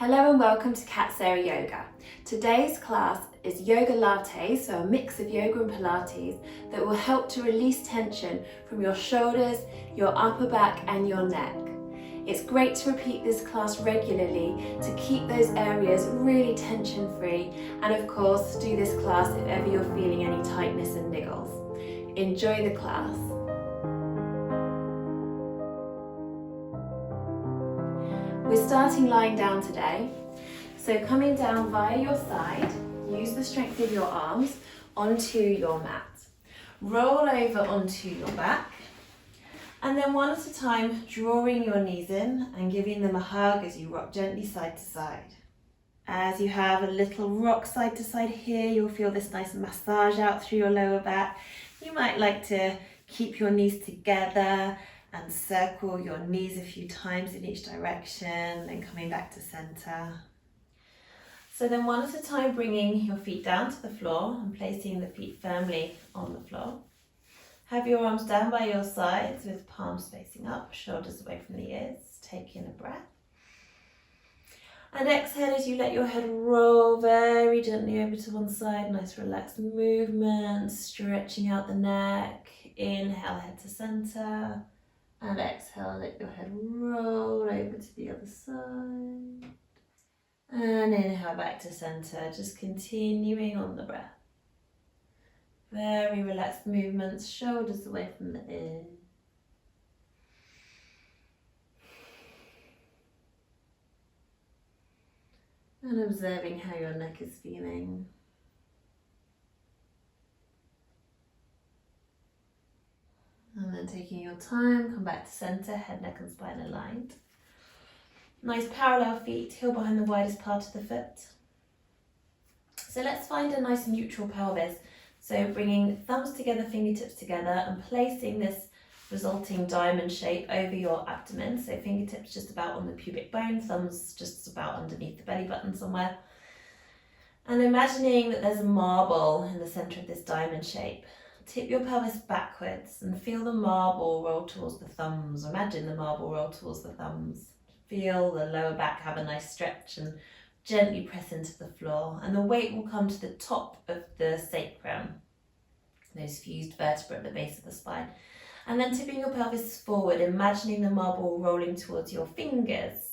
Hello and welcome to Kat Sara Yoga. Today's class is Yogalates, so a mix of yoga and Pilates that will help to release tension from your shoulders, your upper back and your neck. It's great to repeat this class regularly to keep those areas really tension free, and of course do this class if ever you're feeling any tightness and niggles. Enjoy the class. We're starting lying down today, so coming down via your side, use the strength of your arms onto your mat. Roll over onto your back, and then one at a time drawing your knees in and giving them a hug as you rock gently side to side. As you have a little rock side to side here, you'll feel this nice massage out through your lower back. You might like to keep your knees together and circle your knees a few times in each direction, then coming back to center. So then one at a time, bringing your feet down to the floor and placing the feet firmly on the floor. Have your arms down by your sides with palms facing up, shoulders away from the ears. Take in a breath. And exhale as you let your head roll very gently over to one side. Nice relaxed movement, stretching out the neck. Inhale, head to center. And exhale, let your head roll over to the other side. And inhale back to center, just continuing on the breath. Very relaxed movements, shoulders away from the ears. And observing how your neck is feeling. And then taking your time, come back to center, head, neck and spine aligned. Nice parallel feet, heel behind the widest part of the foot. So let's find a nice neutral pelvis. So bringing thumbs together, fingertips together, and placing this resulting diamond shape over your abdomen. So fingertips just about on the pubic bone, thumbs just about underneath the belly button somewhere. And imagining that there's a marble in the center of this diamond shape. Tip your pelvis backwards and feel the marble roll towards the thumbs. Imagine the marble roll towards the thumbs. Feel the lower back have a nice stretch and gently press into the floor. And the weight will come to the top of the sacrum, those fused vertebrae at the base of the spine. And then tipping your pelvis forward, imagining the marble rolling towards your fingers.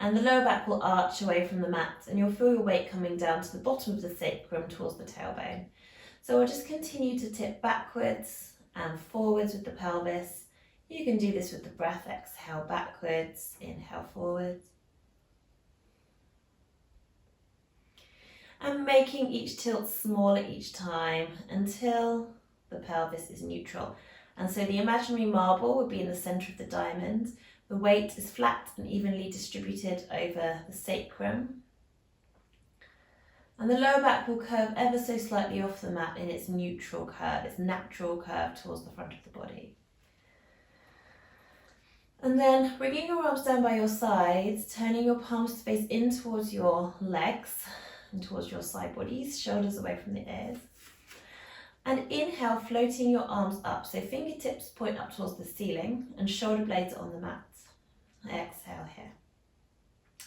And the lower back will arch away from the mat and you'll feel your weight coming down to the bottom of the sacrum towards the tailbone. So we'll just continue to tip backwards and forwards with the pelvis. You can do this with the breath. Exhale backwards, inhale forwards. And making each tilt smaller each time until the pelvis is neutral. And so the imaginary marble would be in the center of the diamond. The weight is flat and evenly distributed over the sacrum. And the lower back will curve ever so slightly off the mat in its neutral curve, its natural curve towards the front of the body. And then bringing your arms down by your sides, turning your palms to face in towards your legs and towards your side bodies, shoulders away from the ears. And inhale, floating your arms up. So fingertips point up towards the ceiling and shoulder blades on the mat. Exhale here.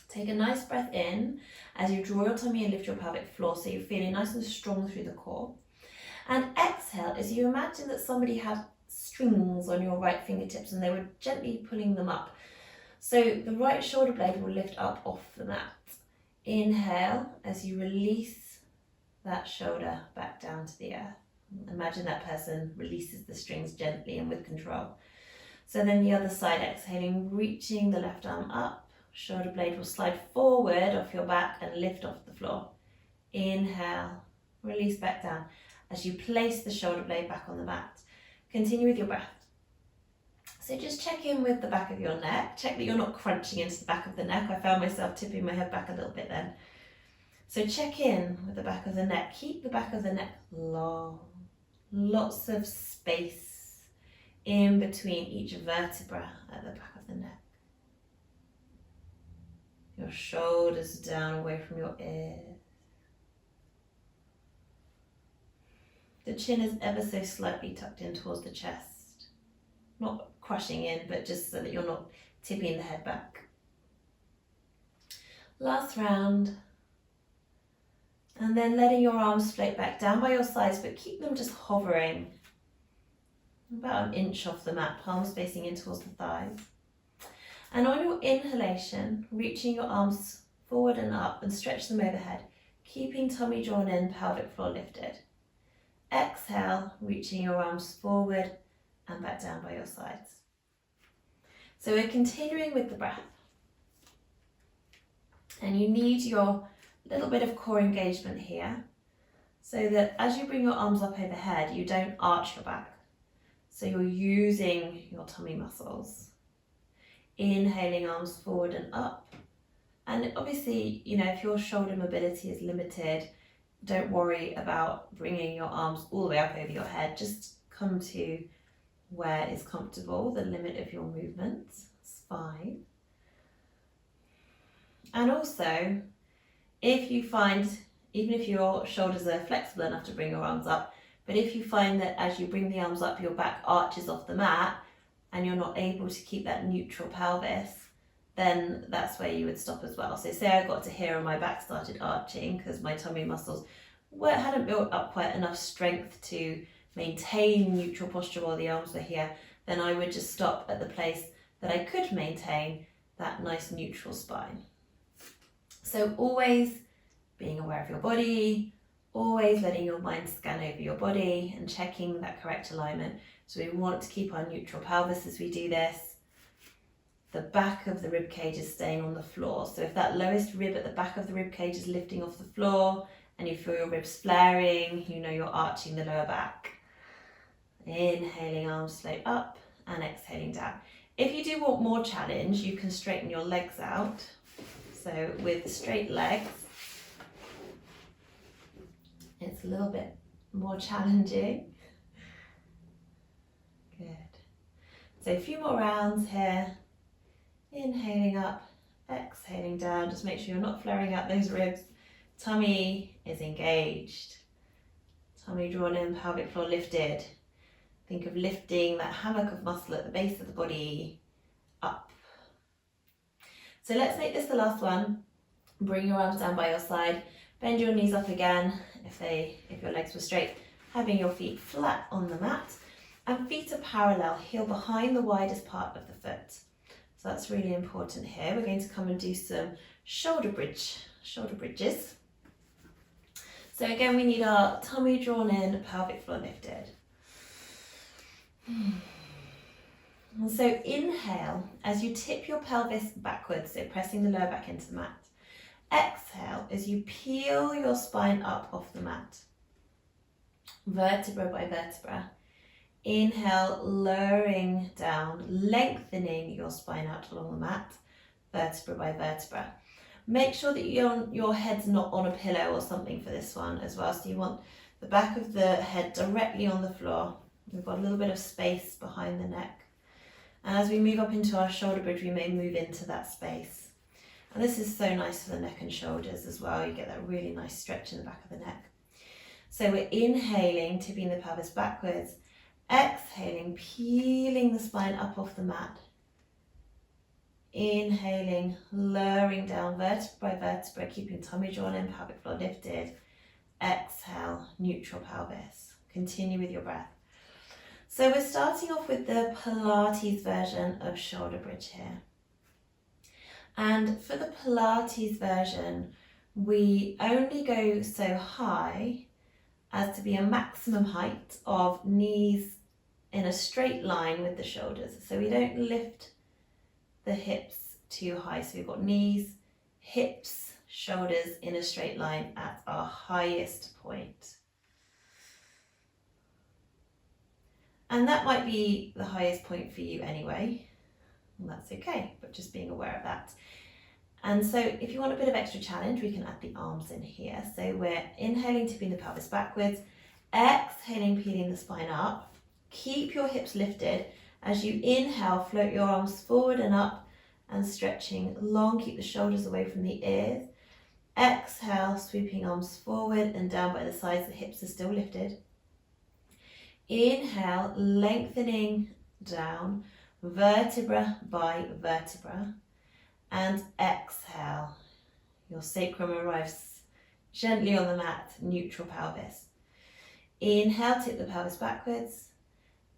Take a nice breath in as you draw your tummy and lift your pelvic floor so you're feeling nice and strong through the core. And exhale as you imagine that somebody had strings on your right fingertips and they were gently pulling them up. So the right shoulder blade will lift up off the mat. Inhale as you release that shoulder back down to the earth. Imagine that person releases the strings gently and with control. So then the other side, exhaling, reaching the left arm up. Shoulder blade will slide forward off your back and lift off the floor. Inhale, release back down as you place the shoulder blade back on the mat. Continue with your breath. So just check in with the back of your neck. Check that you're not crunching into the back of the neck. I found myself tipping my head back a little bit then. So check in with the back of the neck. Keep the back of the neck long. Lots of space in between each vertebra at the back of the neck. Your shoulders down away from your ears. The chin is ever so slightly tucked in towards the chest. Not crushing in, but just so that you're not tipping the head back. Last round. And then letting your arms float back down by your sides, but keep them just hovering about an inch off the mat, palms facing in towards the thighs. And on your inhalation, reaching your arms forward and up and stretch them overhead, keeping tummy drawn in, pelvic floor lifted. Exhale, reaching your arms forward and back down by your sides. So we're continuing with the breath. And you need your little bit of core engagement here, so that as you bring your arms up overhead, you don't arch your back. So you're using your tummy muscles. Inhaling, arms forward and up. And obviously, if your shoulder mobility is limited, don't worry about bringing your arms all the way up over your head. Just come to where is comfortable, the limit of your movement. It's fine. And also, if you find, even if your shoulders are flexible enough to bring your arms up, but if you find that as you bring the arms up, your back arches off the mat and you're not able to keep that neutral pelvis, then that's where you would stop as well. So say I got to here and my back started arching because my tummy muscles hadn't built up quite enough strength to maintain neutral posture while the arms were here, then I would just stop at the place that I could maintain that nice neutral spine. So always being aware of your body, always letting your mind scan over your body and checking that correct alignment. So we want to keep our neutral pelvis as we do this. The back of the rib cage is staying on the floor. So if that lowest rib at the back of the rib cage is lifting off the floor and you feel your ribs flaring, you're arching the lower back. Inhaling, arms float up and exhaling down. If you do want more challenge, you can straighten your legs out. So with straight legs, it's a little bit more challenging. Good. So a few more rounds here. Inhaling up, exhaling down. Just make sure you're not flaring out those ribs. Tummy is engaged. Tummy drawn in, pelvic floor lifted. Think of lifting that hammock of muscle at the base of the body up. So let's make this the last one. Bring your arms down by your side. Bend your knees up again if your legs were straight. Having your feet flat on the mat. And feet are parallel, heel behind the widest part of the foot. So that's really important here. We're going to come and do some shoulder bridges. So again, we need our tummy drawn in, pelvic floor lifted. And so inhale as you tip your pelvis backwards, so pressing the lower back into the mat. Exhale as you peel your spine up off the mat, vertebra by vertebra. Inhale, lowering down, lengthening your spine out along the mat, vertebra by vertebra. Make sure that your head's not on a pillow or something for this one as well. So you want the back of the head directly on the floor. We've got a little bit of space behind the neck. And as we move up into our shoulder bridge, we may move into that space. And this is so nice for the neck and shoulders as well. You get that really nice stretch in the back of the neck. So we're inhaling, tipping the pelvis backwards. Exhaling, peeling the spine up off the mat. Inhaling, lowering down vertebra by vertebra, keeping tummy drawn in, pelvic floor lifted. Exhale, neutral pelvis. Continue with your breath. So we're starting off with the Pilates version of shoulder bridge here. And for the Pilates version, we only go so high as to be a maximum height of knees in a straight line with the shoulders. So we don't lift the hips too high. So we've got knees, hips, shoulders in a straight line at our highest point. And that might be the highest point for you anyway. And that's okay, but just being aware of that. And so if you want a bit of extra challenge, we can add the arms in here. So we're inhaling, tipping the pelvis backwards, exhaling, peeling the spine up. Keep your hips lifted. As you inhale, float your arms forward and up and stretching long. Keep the shoulders away from the ears. Exhale, sweeping arms forward and down by the sides. The hips are still lifted. Inhale, lengthening down, vertebra by vertebra. And exhale, Your sacrum arrives gently on the mat, neutral pelvis. Inhale, tip the pelvis backwards.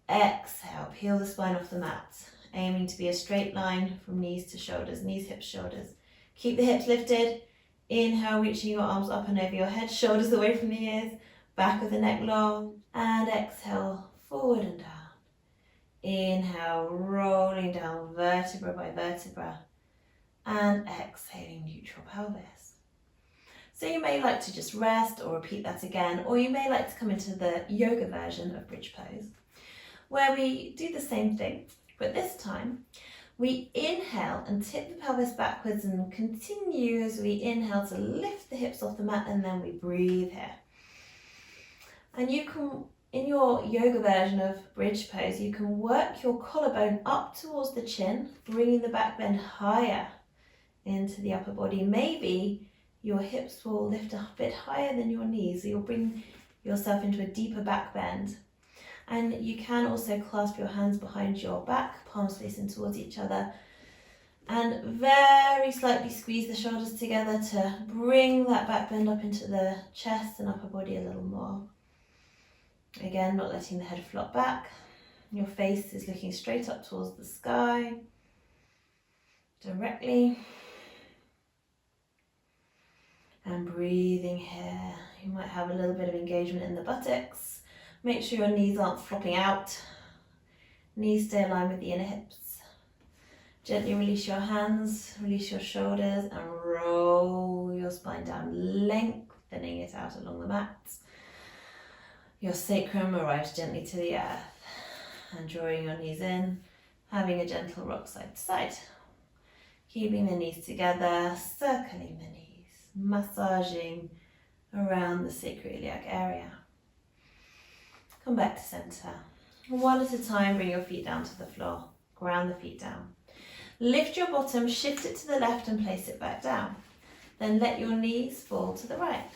Exhale, peel the spine off the mat, aiming to be a straight line from knees to shoulders, knees, hips, shoulders. Keep the hips lifted. Inhale, reaching your arms up and over your head, shoulders away from the ears, back of the neck long. And exhale, forward and down. Inhale, rolling down vertebra by vertebra. And exhaling, neutral pelvis. So you may like to just rest or repeat that again, or you may like to come into the yoga version of bridge pose, where we do the same thing, but this time we inhale and tip the pelvis backwards and continue as we inhale to lift the hips off the mat, and then we breathe here. And you can, in your yoga version of bridge pose, you can work your collarbone up towards the chin, bringing the back bend higher into the upper body. Maybe your hips will lift a bit higher than your knees, so you'll bring yourself into a deeper back bend. And you can also clasp your hands behind your back, palms facing towards each other, and very slightly squeeze the shoulders together to bring that back bend up into the chest and upper body a little more. Again, not letting the head flop back. Your face is looking straight up towards the sky, directly. And breathing here. You might have a little bit of engagement in the buttocks. Make sure your knees aren't flopping out. Knees stay aligned with the inner hips. Gently release your hands, release your shoulders, and roll your spine down, lengthening it out along the mat. Your sacrum arrives gently to the earth, and drawing your knees in, having a gentle rock side to side. Keeping the knees together, circling the knees, massaging around the sacroiliac area. Come back to center. One at a time, bring your feet down to the floor. Ground the feet down. Lift your bottom, shift it to the left and place it back down. Then let your knees fall to the right.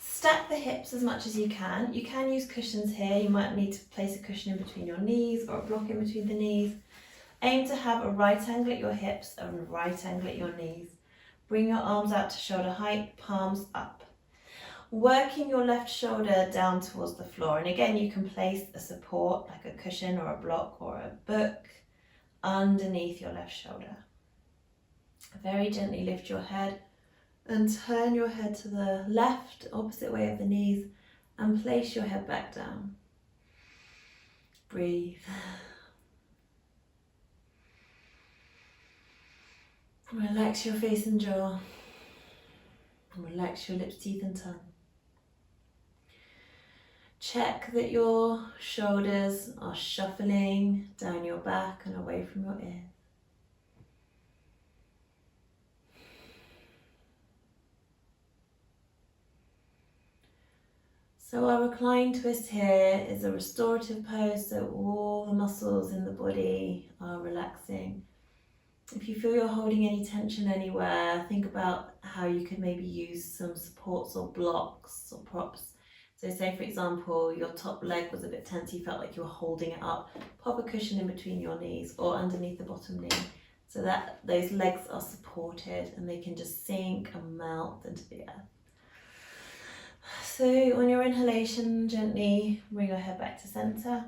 Stack the hips as much as you can. You can use cushions here. You might need to place a cushion in between your knees or a block in between the knees. Aim to have a right angle at your hips and a right angle at your knees. Bring your arms out to shoulder height, palms up. Working your left shoulder down towards the floor. And again, you can place a support like a cushion or a block or a book underneath your left shoulder. Very gently lift your head and turn your head to the left, opposite way of the knees, and place your head back down. Breathe. Relax your face and jaw. Relax your lips, teeth and tongue. Check that your shoulders are shuffling down your back and away from your ears. So our reclined twist here is a restorative pose, so all the muscles in the body are relaxing. If you feel you're holding any tension anywhere, think about how you could maybe use some supports or blocks or props. So say, for example, your top leg was a bit tense, you felt like you were holding it up. Pop a cushion in between your knees or underneath the bottom knee so that those legs are supported and they can just sink and melt into the earth. So on your inhalation, gently bring your head back to center.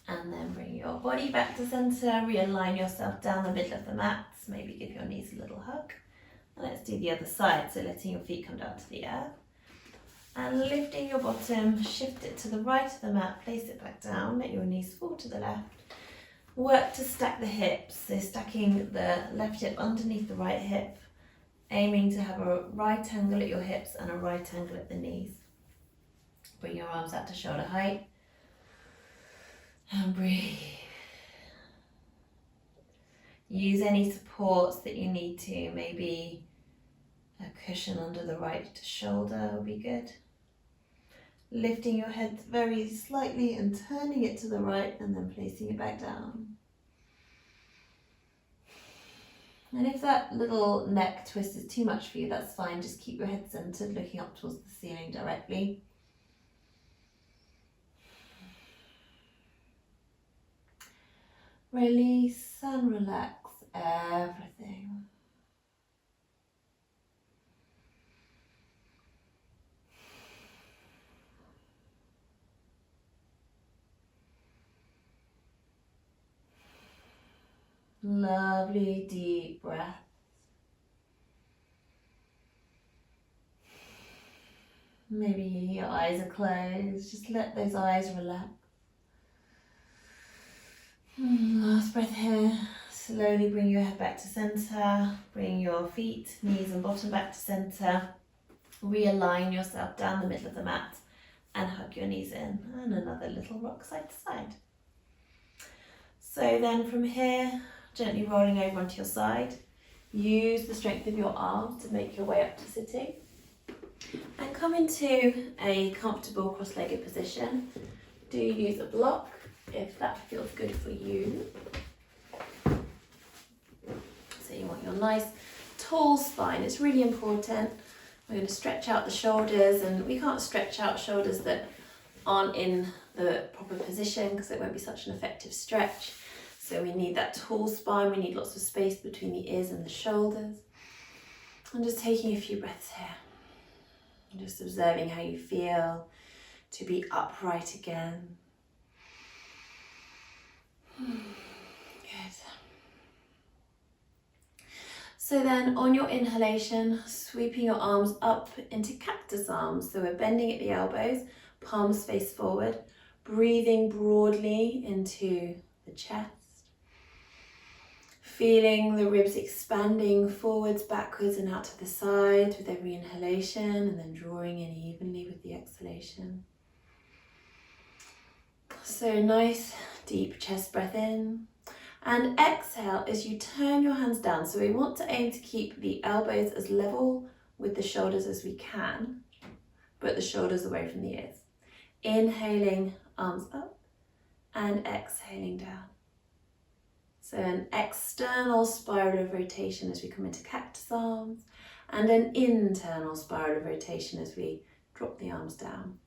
And then bring your body back to center, realign yourself down the middle of the mat, maybe give your knees a little hug. And let's do the other side, so letting your feet come down to the earth. And lifting your bottom, shift it to the right of the mat, place it back down, let your knees fall to the left. Work to stack the hips, so stacking the left hip underneath the right hip, aiming to have a right angle at your hips and a right angle at the knees. Bring your arms out to shoulder height. And breathe. Use any supports that you need to, maybe a cushion under the right shoulder will be good. Lifting your head very slightly and turning it to the right and then placing it back down. And if that little neck twist is too much for you, that's fine. Just keep your head centered, looking up towards the ceiling directly. Release and relax everything. Lovely deep breath. Maybe your eyes are closed. Just let those eyes relax. Last breath here. Slowly bring your head back to center. Bring your feet, knees and bottom back to center. Realign yourself down the middle of the mat and hug your knees in. And another little rock side to side. So then from here, gently rolling over onto your side. Use the strength of your arms to make your way up to sitting. And come into a comfortable cross-legged position. Do use a block if that feels good for you. So you want your nice tall spine. It's really important. We're going to stretch out the shoulders, and we can't stretch out shoulders that aren't in the proper position because it won't be such an effective stretch. So we need that tall spine. We need lots of space between the ears and the shoulders. I'm just taking a few breaths here. Just observing how you feel to be upright again. Good. So then on your inhalation, sweeping your arms up into cactus arms. So we're bending at the elbows, palms face forward, breathing broadly into the chest. Feeling the ribs expanding forwards, backwards and out to the side with every inhalation, and then drawing in evenly with the exhalation. So nice deep chest breath in. And exhale as you turn your hands down. So we want to aim to keep the elbows as level with the shoulders as we can, but the shoulders away from the ears. Inhaling, arms up, and exhaling down. So an external spiral of rotation as we come into cactus arms, and an internal spiral of rotation as we drop the arms down.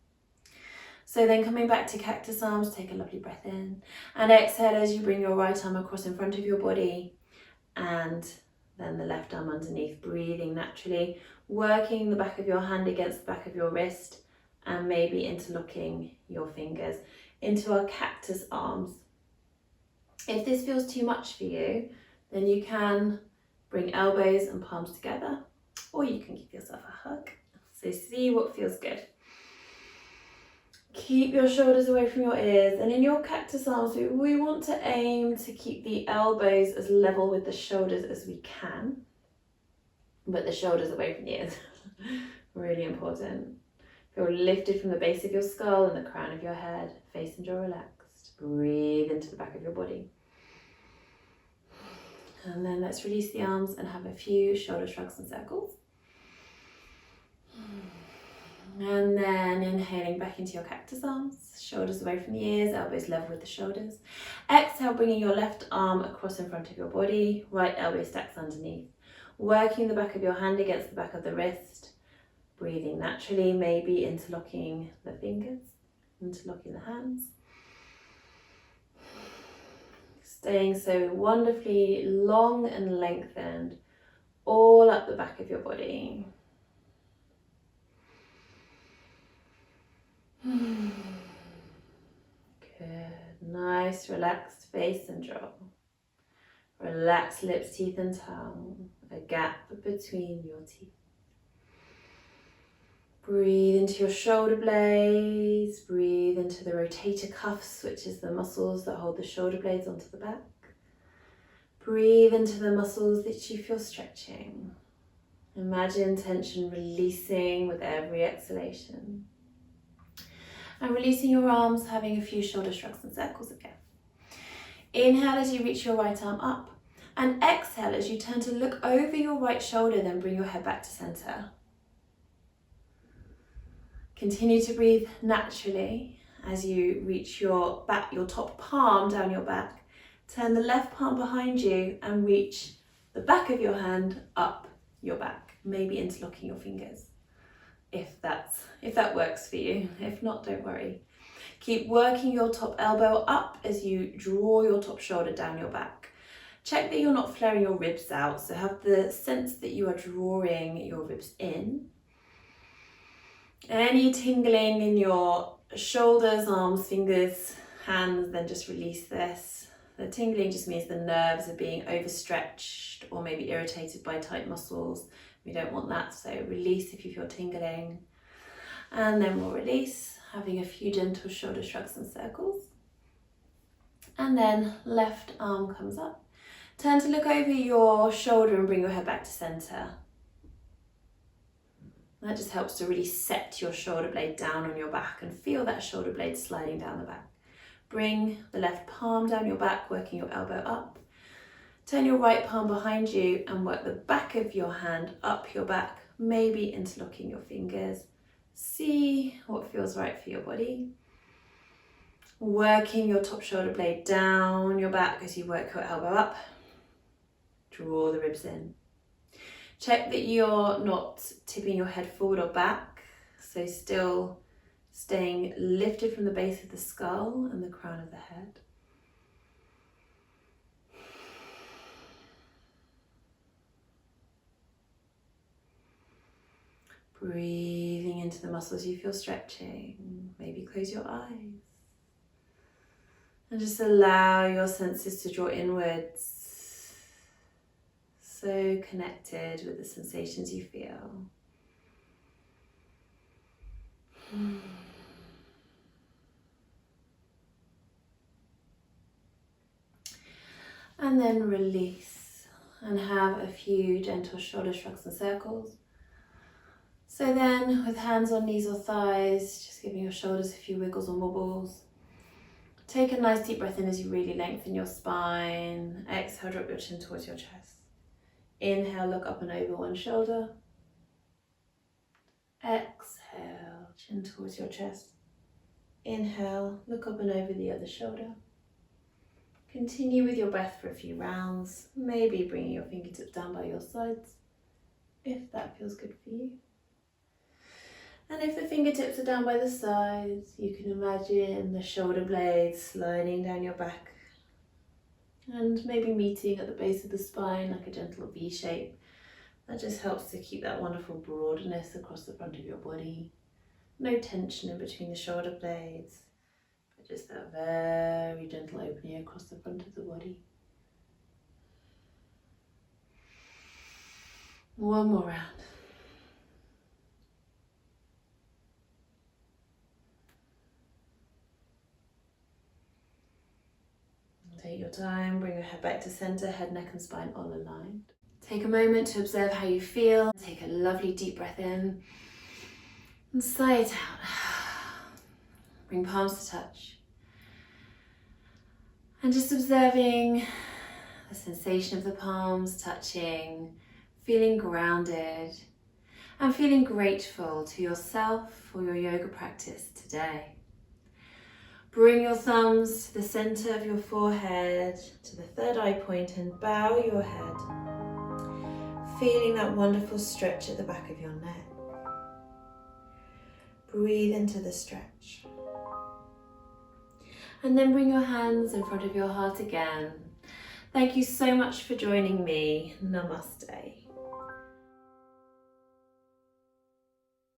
So then coming back to cactus arms, take a lovely breath in, and exhale as you bring your right arm across in front of your body, and then the left arm underneath, breathing naturally, working the back of your hand against the back of your wrist, and maybe interlocking your fingers into our cactus arms. If this feels too much for you, then you can bring elbows and palms together, or you can give yourself a hug. So see what feels good. Keep your shoulders away from your ears, and in your cactus arms, we want to aim to keep the elbows as level with the shoulders as we can, but the shoulders away from the ears. Really important. Feel lifted from the base of your skull and the crown of your head, face and jaw relaxed. Breathe into the back of your body. And then let's release the arms and have a few shoulder shrugs and circles. And then inhaling back into your cactus arms, shoulders away from the ears, elbows level with the shoulders. Exhale, bringing your left arm across in front of your body, right elbow stacks underneath. Working the back of your hand against the back of the wrist. Breathing naturally, maybe interlocking the fingers, interlocking the hands. Staying so wonderfully long and lengthened all up the back of your body. Good. Nice relaxed face and jaw. Relaxed lips, teeth and tongue. A gap between your teeth. Breathe into your shoulder blades. Breathe into the rotator cuffs, which is the muscles that hold the shoulder blades onto the back. Breathe into the muscles that you feel stretching. Imagine tension releasing with every exhalation. And releasing your arms, having a few shoulder shrugs and circles again. Inhale as you reach your right arm up, and exhale as you turn to look over your right shoulder, then bring your head back to center. Continue to breathe naturally as you reach your back, your top palm down your back. Turn the left palm behind you and reach the back of your hand up your back, maybe interlocking your fingers. If that works for you. If not, don't worry. Keep working your top elbow up as you draw your top shoulder down your back. Check that you're not flaring your ribs out, so have the sense that you are drawing your ribs in. Any tingling in your shoulders, arms, fingers, hands, then just release this. The tingling just means the nerves are being overstretched or maybe irritated by tight muscles. We don't want that, so release if you feel tingling. And then we'll release, having a few gentle shoulder shrugs and circles. And then left arm comes up. Turn to look over your shoulder and bring your head back to center. That just helps to really set your shoulder blade down on your back and feel that shoulder blade sliding down the back. Bring the left palm down your back, working your elbow up. Turn your right palm behind you and work the back of your hand up your back, maybe interlocking your fingers. See what feels right for your body. Working your top shoulder blade down your back as you work your elbow up. Draw the ribs in. Check that you're not tipping your head forward or back, so still staying lifted from the base of the skull and the crown of the head. Breathing into the muscles you feel stretching. Maybe close your eyes. And just allow your senses to draw inwards. So connected with the sensations you feel. And then release and have a few gentle shoulder shrugs and circles. So then with hands on knees or thighs, just giving your shoulders a few wiggles and wobbles. Take a nice deep breath in as you really lengthen your spine. Exhale, drop your chin towards your chest. Inhale, look up and over one shoulder. Exhale, chin towards your chest. Inhale, look up and over the other shoulder. Continue with your breath for a few rounds, maybe bringing your fingertips down by your sides, if that feels good for you. And if the fingertips are down by the sides, you can imagine the shoulder blades sliding down your back and maybe meeting at the base of the spine like a gentle V shape. That just helps to keep that wonderful broadness across the front of your body. No tension in between the shoulder blades, but just that very gentle opening across the front of the body. One more round. Take your time, bring your head back to center, head, neck and spine all aligned. Take a moment to observe how you feel. Take a lovely deep breath in and sigh it out. Bring palms to touch. And just observing the sensation of the palms touching, feeling grounded and feeling grateful to yourself for your yoga practice today. Bring your thumbs to the center of your forehead, to the third eye point, and bow your head, feeling that wonderful stretch at the back of your neck. Breathe into the stretch. And then bring your hands in front of your heart again. Thank you so much for joining me. Namaste.